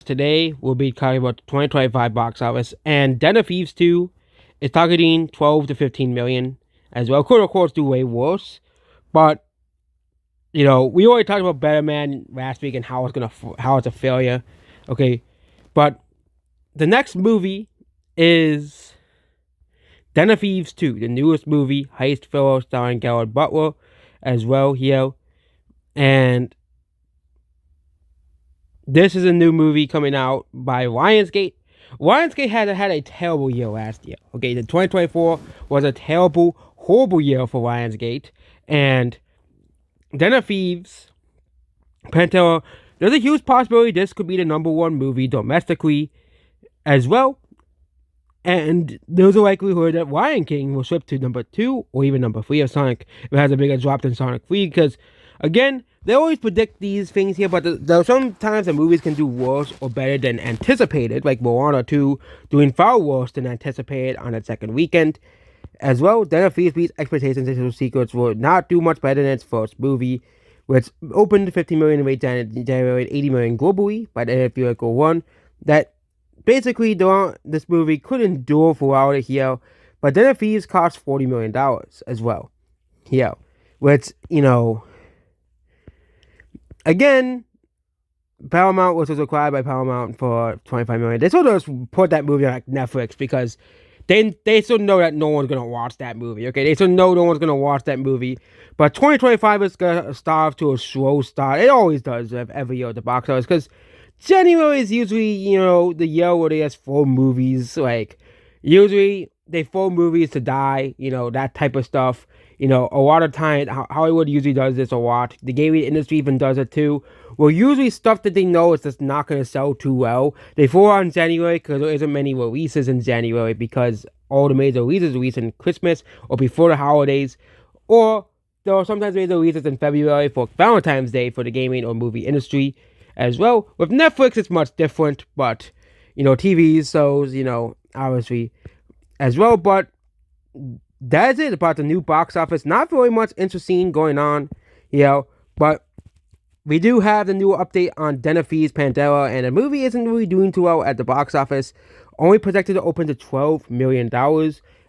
today we'll be talking about the 2025 box office, and Den of Thieves 2 is targeting 12 to 15 million as well. Could of course do way worse, but we already talked about Better Man last week and how it's a failure. Okay, but the next movie is Den of Thieves 2, the newest movie, heist thriller starring Gerard Butler as well here, and this is a new movie coming out by Lionsgate. Lionsgate had a terrible year last year. Okay, the 2024 was a terrible, horrible year for Lionsgate, and Den of Thieves, Pantera, there's a huge possibility this could be the number one movie domestically as well. And there's a likelihood that Lion King will slip to number 2 or even number 3 of Sonic if it has a bigger drop than Sonic 3. Because, again, they always predict these things here, but there are sometimes the movies can do worse or better than anticipated, like Moana 2 doing far worse than anticipated on its second weekend. As well, Den of Thieves beats expectations into Secrets will not do much better than its first movie, which opened 15 million in and generated 80 million globally by the end of Vehicle 1. That basically this movie could endure throughout it here, but Den of Thieves cost $40 million as well here, which, again, Paramount was acquired by Paramount for $25 million. They sort of put that movie on like Netflix because they still know that no one's going to watch that movie, okay? They still know no one's going to watch that movie. But 2025 is going to start off to a slow start. It always does every year at the box office, because January is usually, the year where they have 4 movies. Like, usually they 4 movies to die, that type of stuff. A lot of times, Hollywood usually does this a lot. The gaming industry even does it too. Well, usually stuff that they know is just not going to sell too well, they throw on January because there isn't many releases in January because all the major releases release in Christmas or before the holidays. Or there are sometimes major releases in February for Valentine's Day for the gaming or movie industry as well. With Netflix, it's much different, but, TV shows, obviously as well. But that's it about the new box office. Not very much interesting going on, but we do have the new update on Den of Thieves Pantera, and the movie isn't really doing too well at the box office. Only projected to open to $12 million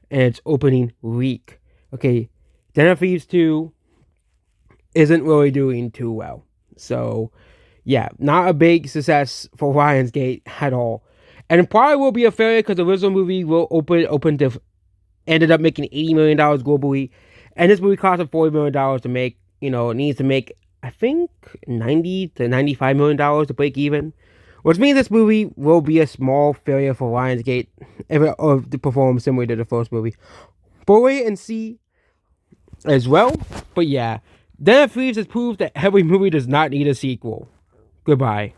in its opening week. Okay, Den of Thieves 2 isn't really doing too well. So, yeah, not a big success for Lionsgate at all. And it probably will be a failure because the original movie will ended up making $80 million globally. And this movie cost $40 million to make. It needs to make, I think, $90 to $95 million to break even. Which means this movie will be a small failure for Lionsgate to perform similar to the first movie. But wait and see as well. But yeah, Den of Thieves has proved that every movie does not need a sequel. Goodbye.